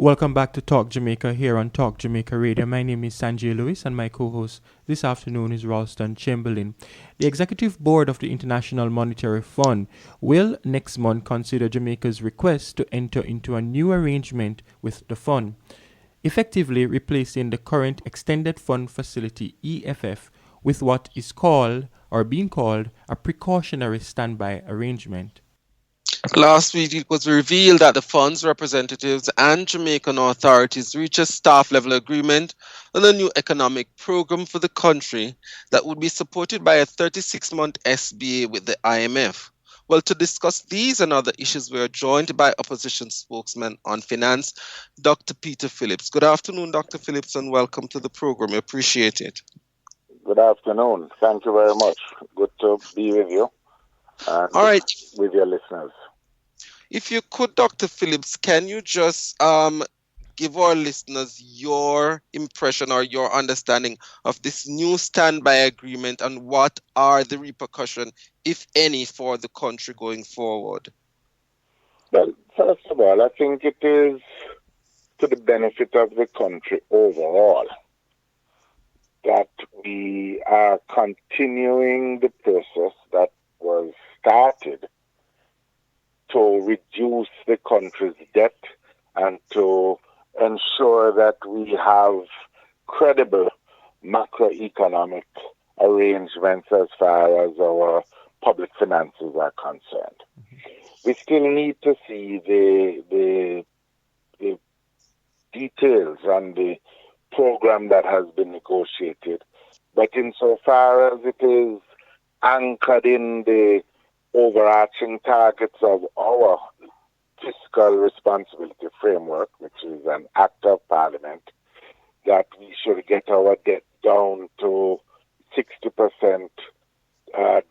Welcome back to Talk Jamaica here on Talk Jamaica Radio. My name is Sanjay Lewis and my co-host this afternoon is Ralston Chamberlain. The Executive Board of the International Monetary Fund will next month consider Jamaica's request to enter into a new arrangement with the fund, effectively replacing the current Extended Fund Facility EFF with what is called or being called a precautionary standby arrangement. Last week, it was revealed that the fund's representatives and Jamaican authorities reached a staff level agreement on a new economic program for the country that would be supported by a 36-month SBA with the IMF. Well, to discuss these and other issues, we are joined by opposition spokesman on finance, Dr. Peter Phillips. Good afternoon, Dr. Phillips, and welcome to the program. We appreciate it. Good afternoon. Thank you very much. Good to be with you and All right. with your listeners. If you could, Dr. Phillips, can you just give our listeners your impression or your understanding of this new standby agreement and what are the repercussions, if any, for the country going forward? Well, first of all, I think it is to the benefit of the country overall that we are continuing the process that was started to reduce the country's debt and to ensure that we have credible macroeconomic arrangements as far as our public finances are concerned. We still need to see the details and the program that has been negotiated, but insofar as it is anchored in the overarching targets of our fiscal responsibility framework, which is an act of parliament, that we should get our debt down to 60%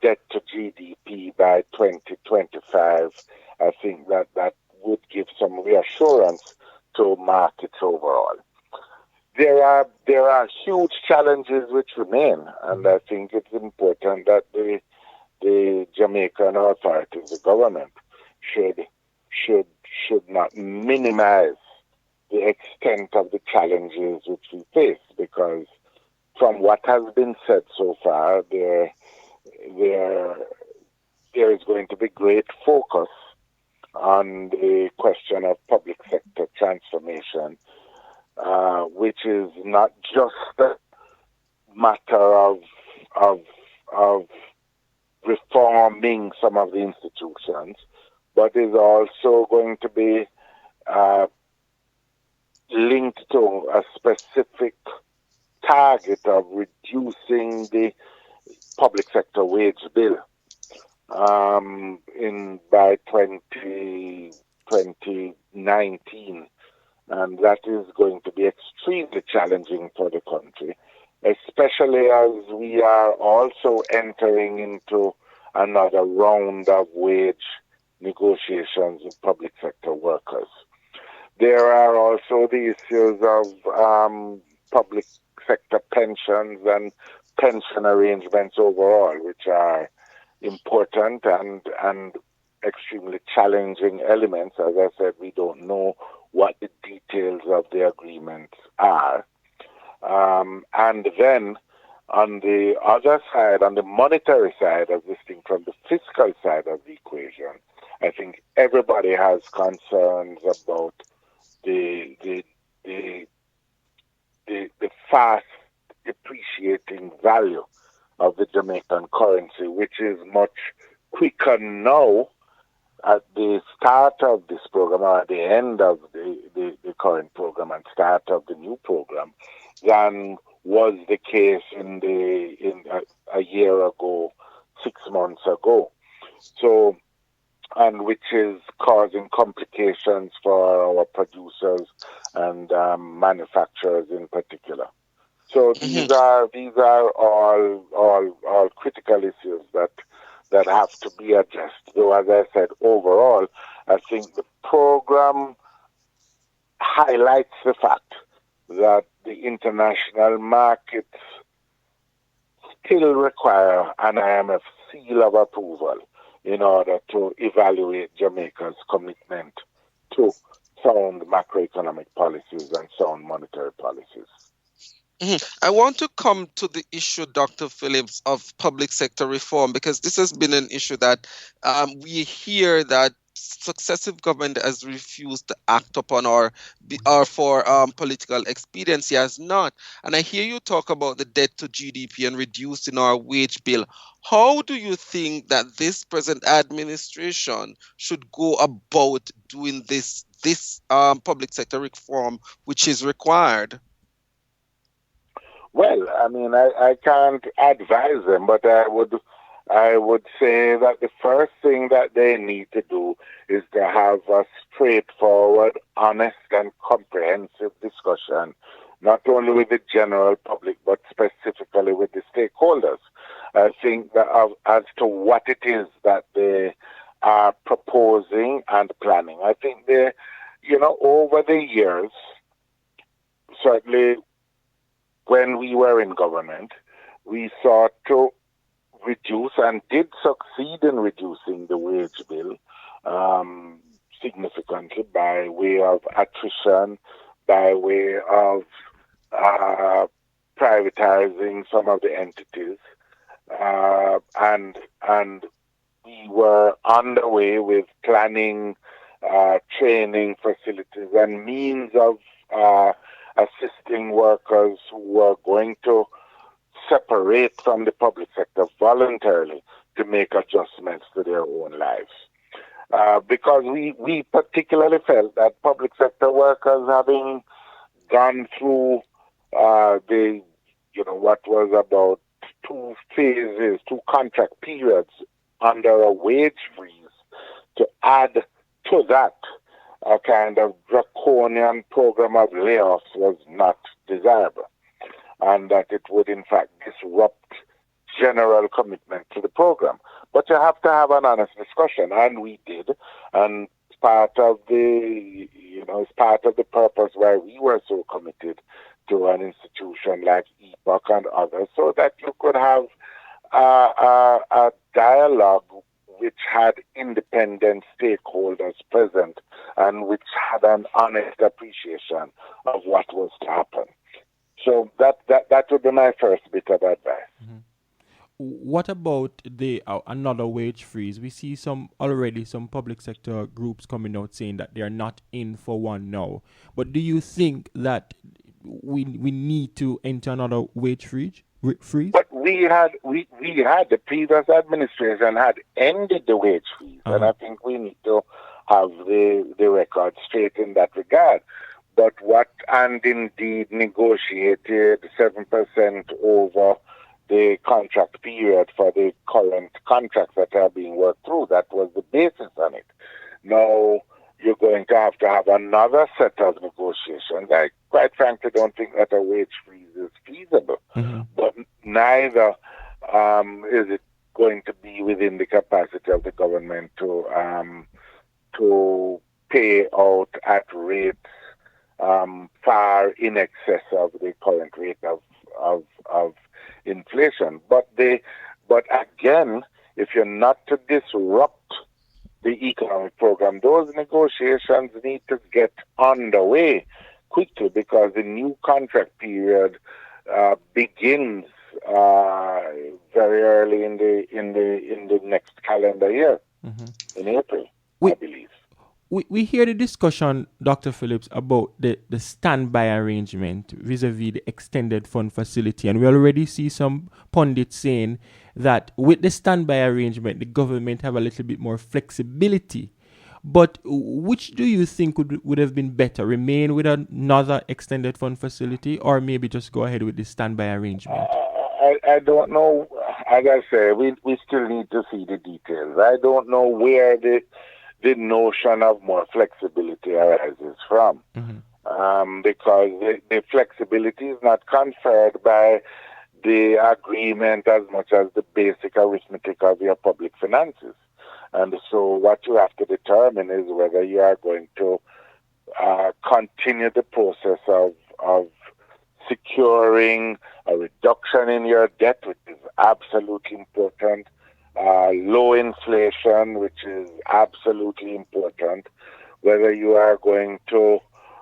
debt to GDP by 2025. I think that would give some reassurance to markets overall. There are huge challenges which remain, and I think it's important that the Jamaican authorities, the government, should not minimize the extent of the challenges which we face, because from what has been said so far, there is going to be great focus on the question of public sector transformation, which is not just a matter of reforming some of the institutions, but is also going to be linked to a specific target of reducing the public sector wage bill by 2019. And that is going to be extremely challenging for the country, especially as we are also entering into another round of wage negotiations with public sector workers. There are also the issues of public sector pensions and pension arrangements overall, which are important and extremely challenging elements. As I said, we don't know what the details of the agreements are. And then on the other side, on the monetary side of this thing, from the fiscal side of the equation, I think everybody has concerns about the fast depreciating value of the Jamaican currency, which is much quicker now at the start of this program or at the end of the current program and start of the new program than was the case in a year ago, 6 months ago. So, and which is causing complications for our producers and manufacturers in particular. So these are all critical issues that have to be addressed. Though, as I said, overall, I think the program highlights the fact that the international markets still require an IMF seal of approval in order to evaluate Jamaica's commitment to sound macroeconomic policies and sound monetary policies. I want to come to the issue, Dr. Phillips, of public sector reform, because this has been an issue that we hear that successive government has refused to act upon, or for political expediency has not. And I hear you talk about the debt to GDP and reducing our wage bill. How do you think that this present administration should go about doing this public sector reform, which is required? Well, I mean, I can't advise them, but I would say that the first thing that they need to do is to have a straightforward, honest, and comprehensive discussion, not only with the general public, but specifically with the stakeholders. I think that as to what it is that they are proposing and planning. I think they, over the years, certainly when we were in government, we sought to reduce and did succeed in reducing the wage bill significantly by way of attrition, by way of privatizing some of the entities, and we were underway with planning, training facilities, and means of assisting workers who were going to separate from the public sector voluntarily to make adjustments to their own lives. Because we particularly felt that public sector workers, having gone through what was about 2 phases, 2 contract periods under a wage freeze, to add to that a kind of draconian program of layoffs was not desirable, and that it would in fact disrupt general commitment to the program. But you have to have an honest discussion, and we did, and it's part of the purpose why we were so committed to an institution like EPOC and others, so that you could have a dialogue which had independent stakeholders present and which had an honest appreciation of what was to happen. So that would be my first bit of advice. Mm-hmm. What about the another wage freeze? We see some public sector groups coming out saying that they are not in for one now. But do you think that we need to enter another wage freeze? But we had the previous administration had ended the wage freeze, and I think we need to have the record straight in that regard. But and indeed negotiated 7% over the contract period for the current contracts that are being worked through. That was the basis on it. Now you're going to have another set of negotiations. I quite frankly don't think that a wage freeze is feasible. Mm-hmm. But neither is it going to be within the capacity of the government to pay out at rates far in excess of the current rate of inflation. But again, if you're not to disrupt the economic program, those negotiations need to get underway quickly, because the new contract period begins very early in the next calendar year, in April, I believe. We hear the discussion, Dr. Phillips, about the standby arrangement vis-a-vis the extended fund facility. And we already see some pundits saying that with the standby arrangement, the government have a little bit more flexibility. But which do you think would have been better? Remain with another extended fund facility, or maybe just go ahead with the standby arrangement? I don't know. As I say, we still need to see the details. I don't know where the notion of more flexibility arises from. Because the flexibility is not conferred by the agreement as much as the basic arithmetic of your public finances. And so what you have to determine is whether you are going to continue the process of securing a reduction in your debt, which is absolutely important, low inflation, which is absolutely important, whether you are going to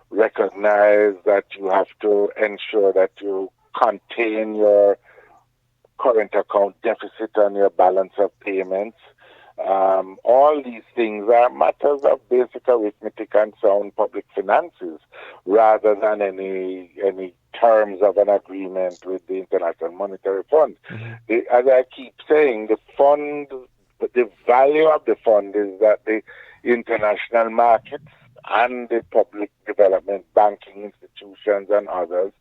recognize that you have to ensure that you contain your current account deficit and your balance of payments. All these things are matters of basic arithmetic and sound public finances rather than any terms of an agreement with the International Monetary Fund. As I keep saying, the value of the fund is that the international markets and the public development banking institutions and others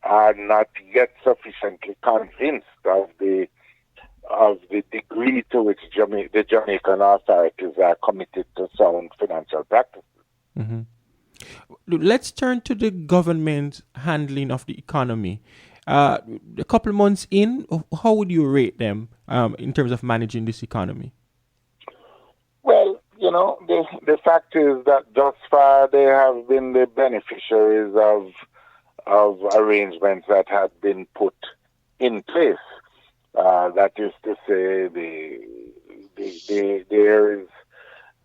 are not yet sufficiently convinced of the degree to which the Jamaican authorities are committed to sound financial practices. Mm-hmm. Let's turn to the government's handling of the economy. A couple months in, how would you rate them in terms of managing this economy? Well, the fact is that thus far they have been the beneficiaries of arrangements that have been put in place. That is to say, there is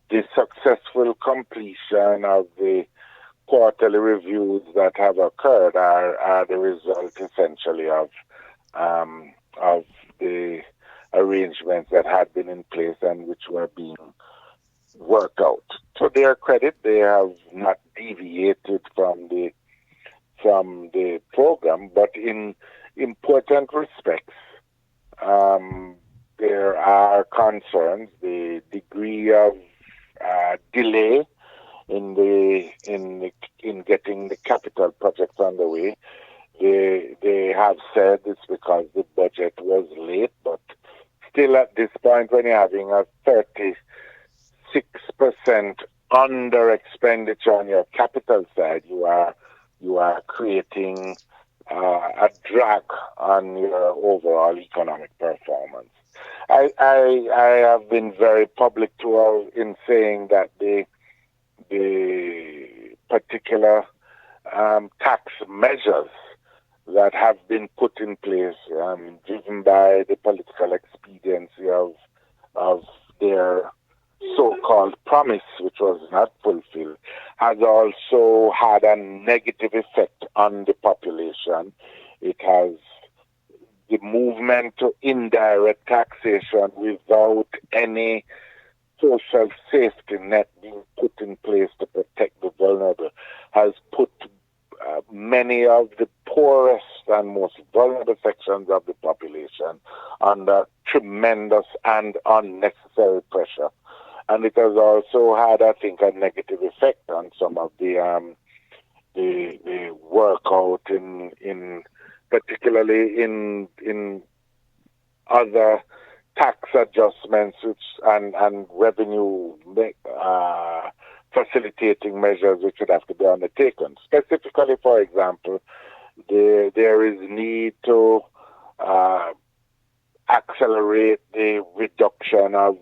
the successful completion of the quarterly reviews that have occurred are the result essentially of the arrangements that had been in place and which were being worked out. To their credit, they have not deviated from the program, but in important respects, there are concerns. The degree of delay in getting the capital projects underway. They have said it's because the budget was late, but still at this point, when you're having a 36% under expenditure on your capital side, you are creating a drag on your overall economic performance. I have been very public in saying that the particular tax measures that have been put in place, driven by the political expediency of their so-called promise, which was not fulfilled, has also had a negative effect on the population. It has the movement to indirect taxation without any social safety net being put in place to protect the vulnerable has put many of the poorest and most vulnerable sections of the population under tremendous and unnecessary pressure. And it has also had, I think, a negative effect on some of the workout in particularly in other tax adjustments and revenue facilitating measures which would have to be undertaken. Specifically, for example, there is need to accelerate the reduction of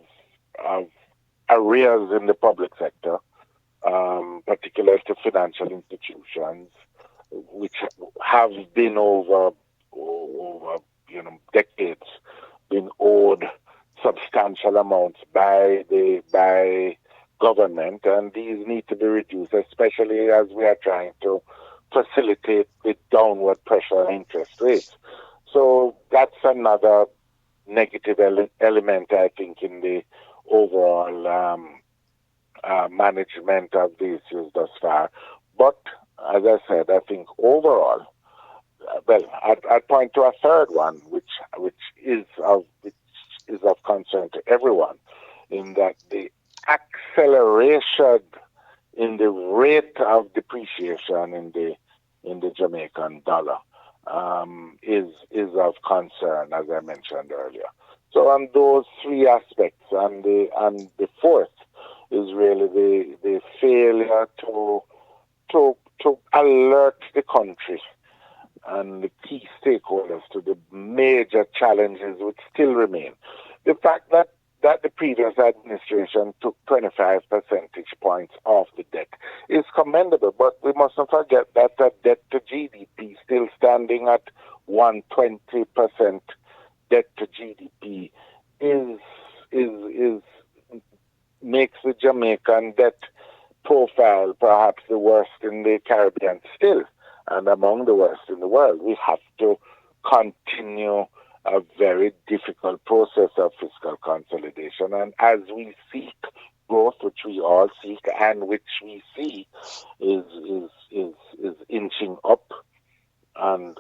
arrears in the public sector, particularly to financial institutions, which have been over decades been owed substantial amounts by government, and these need to be reduced, especially as we are trying to facilitate the downward pressure on interest rates. So that's another negative element, I think, in the overall management of the issues thus far. But as I said, I think overall, I'd point to a third one, which is of concern to everyone, in that the acceleration in the rate of depreciation in the Jamaican dollar is of concern, as I mentioned earlier. So on those three aspects, and the fourth is really the failure to alert the country and the key stakeholders to the major challenges which still remain. The fact that the previous administration took 25 percentage points off the debt is commendable, but we mustn't forget that the debt to GDP still standing at 120% debt to GDP is makes the Jamaican debt profile perhaps the worst in the Caribbean still, and among the worst in the world. We have to continue a very difficult process of fiscal consolidation. And as we seek growth, which we all seek and which we see is inching up, and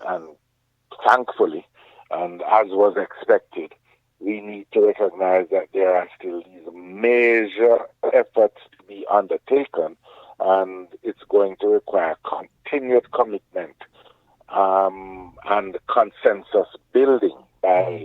thankfully, and as was expected, we need to recognize that there are still these major efforts to be undertaken, and it's going to require continued commitment and consensus building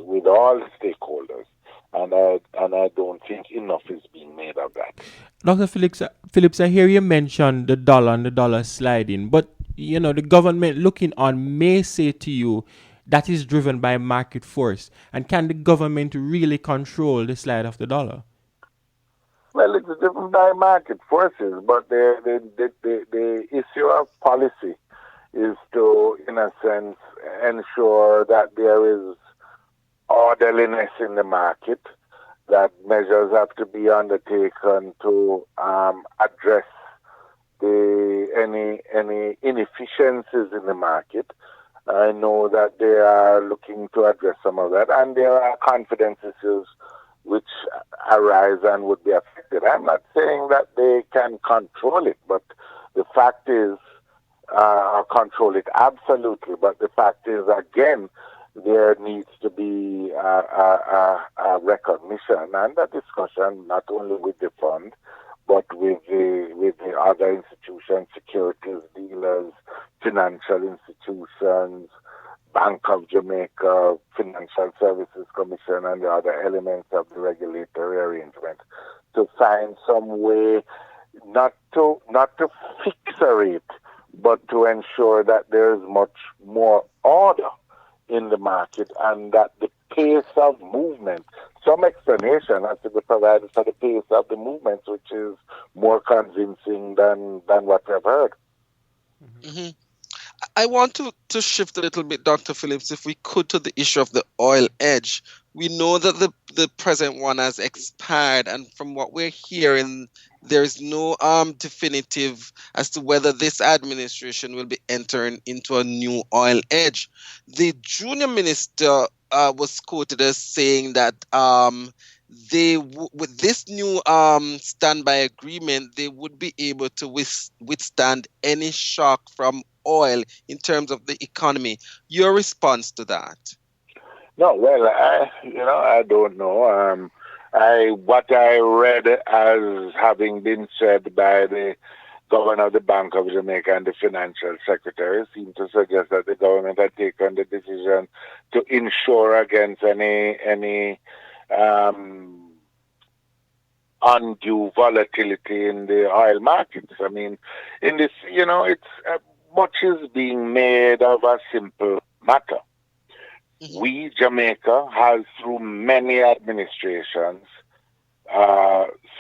with all stakeholders. And I don't think enough is being made of that. Dr. Phillips, I hear you mention the dollar and the dollar sliding, but the government looking on may say to you that is driven by market force. And can the government really control the slide of the dollar? Well, it's driven by market forces, but the issue of policy is to, in a sense, ensure that there is orderliness in the market, that measures have to be undertaken to address any inefficiencies in the market. I know that they are looking to address some of that, and there are confidence issues which arise and would be affected. I'm not saying that they can control it, but the fact is, control it absolutely. But the fact is, again, there needs to be a recognition and a discussion, not only with the fund, but with the other institutions, securities dealers, financial institutions, Bank of Jamaica, Financial Services Commission, and the other elements of the regulatory arrangement, to find some way not to fixate, but to ensure that there is much more order in the market, and that the pace of movement, some explanation has to be provided for the pace of the movement, which is more convincing than what we've heard. Mm-hmm. I want to shift a little bit, Dr. Phillips, if we could, to the issue of the oil edge. We know that the present one has expired, and from what we're hearing, there is no definitive as to whether this administration will be entering into a new oil edge. The junior minister was quoted as saying that with this new standby agreement, they would be able to withstand any shock from oil in terms of the economy. Your response to that? No, well, I don't know. What I read as having been said by the governor of the Bank of Jamaica and the financial secretary seemed to suggest that the government had taken the decision to insure against any undue volatility in the oil markets. I mean, in this, it's much is being made of a simple matter. Mm-hmm. We, Jamaica, has through many administrations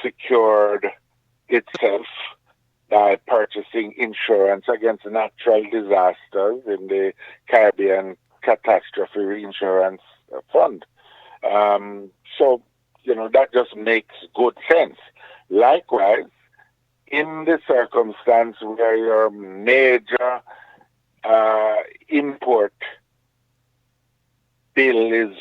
secured itself by purchasing insurance against natural disasters in the Caribbean Catastrophe Reinsurance Fund. So, that just makes good sense. Likewise, in the circumstance where your major import bill is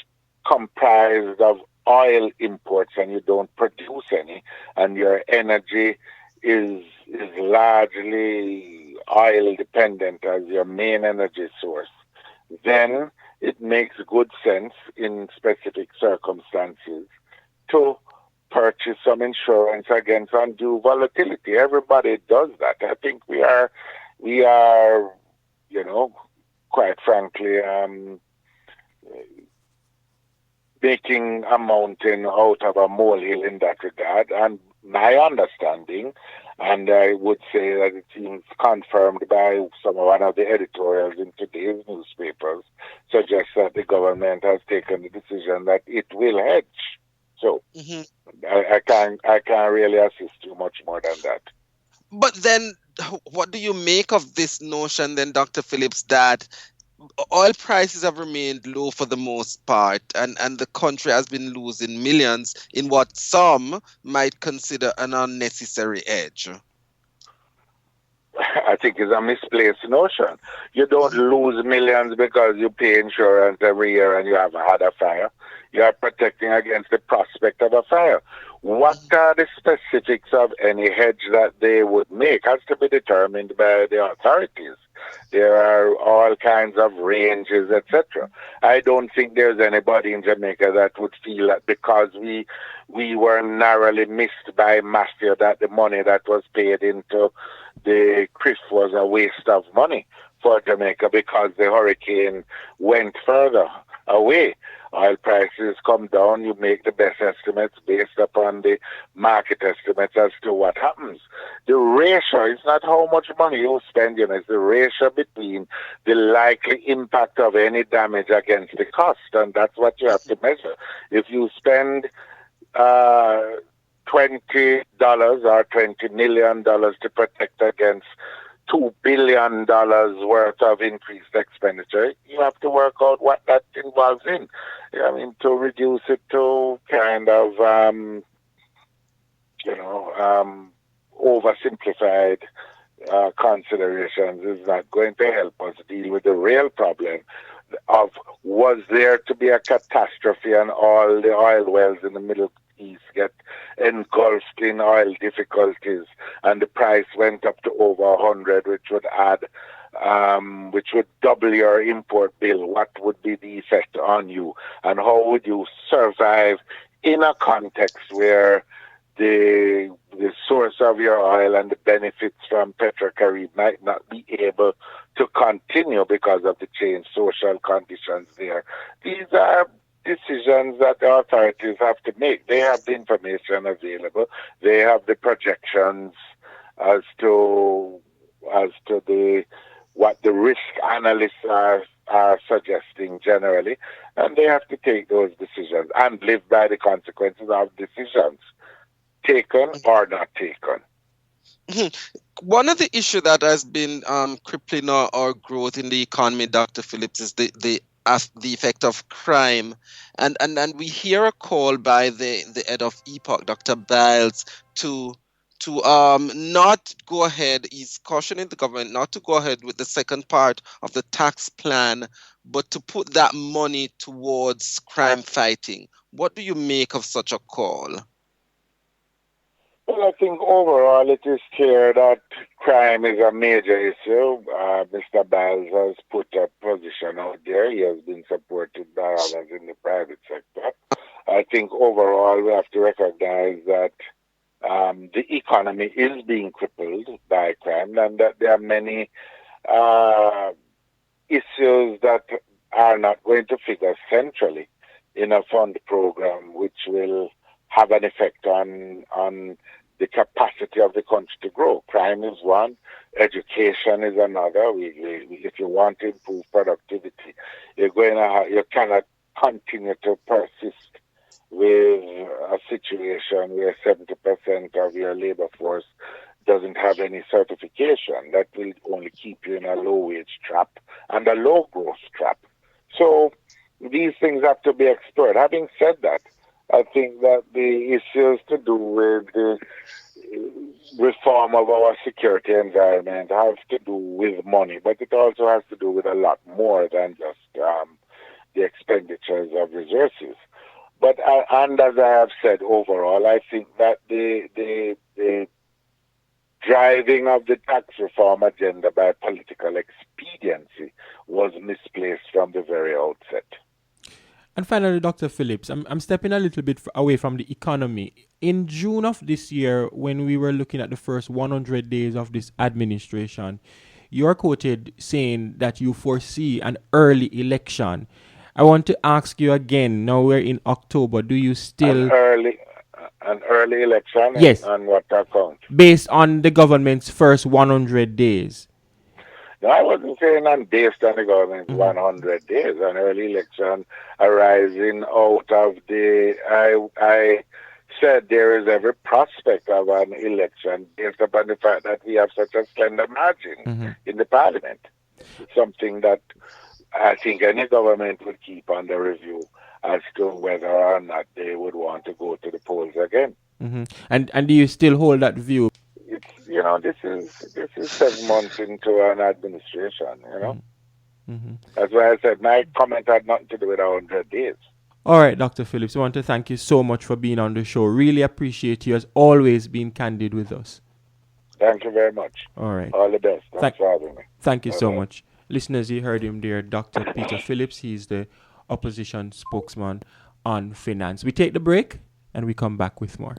comprised of oil imports and you don't produce any, and your energy is largely oil dependent as your main energy source, then it makes good sense in specific circumstances to purchase some insurance against undue volatility. Everybody does that. I think we are, quite frankly, making a mountain out of a molehill in that regard. And my understanding, and I would say that it seems confirmed by one of the editorials in today's newspapers, suggests that the government has taken the decision that it will hedge. So I can't really assist you much more than that. But then, what do you make of this notion then, Dr. Phillips, that oil prices have remained low for the most part, and the country has been losing millions in what some might consider an unnecessary edge? I think is a misplaced notion. You don't lose millions because you pay insurance every year and you have had a fire. You are protecting against the prospect of a fire. What are the specifics of any hedge that they would make has to be determined by the authorities. There are all kinds of ranges, etc. I don't think there's anybody in Jamaica that would feel that because we were narrowly missed by Matthew that the money that was paid into the cliff was a waste of money for Jamaica because the hurricane went further away. Oil prices come down, you make the best estimates based upon the market estimates as to what happens. The ratio is not how much money you spend, it's the ratio between the likely impact of any damage against the cost, and that's what you have to measure. If you spend $20 or $20 million to protect against $2 billion worth of increased expenditure, you have to work out what that involves in. I mean, to reduce it to kind of, oversimplified considerations is not going to help us deal with the real problem of was there to be a catastrophe and all the oil wells in the Middle East get engulfed in oil difficulties and the price went up to over 100, which would which would double your import bill. What would be the effect on you, and how would you survive in a context where the source of your oil and the benefits from Petrocarib might not be able to continue because of the changed social conditions there? These are decisions that the authorities have to make. They have the information available. They have the projections as to what the risk analysts are suggesting generally, and they have to take those decisions and live by the consequences of decisions taken or not taken. One of the issues that has been crippling our growth in the economy, Dr. Phillips, is the effect of crime, and we hear a call by the head of EPOC, Dr. Biles, to not go ahead. He's cautioning the government not to go ahead with the second part of the tax plan, but to put that money towards crime fighting. What do you make of such a call? Well, I think overall it is clear that crime is a major issue. Mr. Biles has put a position out there. He has been supported by others in the private sector. I think overall we have to recognize that the economy is being crippled by crime and that there are many issues that are not going to figure centrally in a fund program which will have an effect on the capacity of the country to grow. Crime is one, education is another. If you want to improve productivity, you cannot continue to persist with a situation where 70% of your labor force doesn't have any certification. That will only keep you in a low-wage trap and a low-growth trap. So these things have to be explored. Having said that, I think that the issues to do with the reform of our security environment have to do with money, but it also has to do with a lot more than just the expenditures of resources. But and as I have said, overall, I think that the driving of the tax reform agenda by political expediency was misplaced from the very outset. And finally, Dr. Phillips, I'm stepping a little bit away from the economy. In June of this year, when we were looking at the first 100 days of this administration, you are quoted saying that you foresee an early election. I want to ask you again, now we're in October, do you still... An early election? Yes. On what account? Based on the government's first 100 days. No, I wasn't saying based on the government's 100 days, an early election arising out of I said there is every prospect of an election based upon the fact that we have such a slender margin in the parliament. It's something that I think any government would keep under review as to whether or not they would want to go to the polls again. And do you still hold that view? this is 7 months into an administration. Mm-hmm. That's why I said my comment had nothing to do with 100 days. All right, Dr. Phillips, I want to thank you so much for being on the show. Really appreciate you as always being candid with us. Thank you very much. All right. All the best. Thanks for having me. Thank you so much. Listeners, you heard him there, Dr. Peter Phillips. He's the opposition spokesman on finance. We take the break and we come back with more.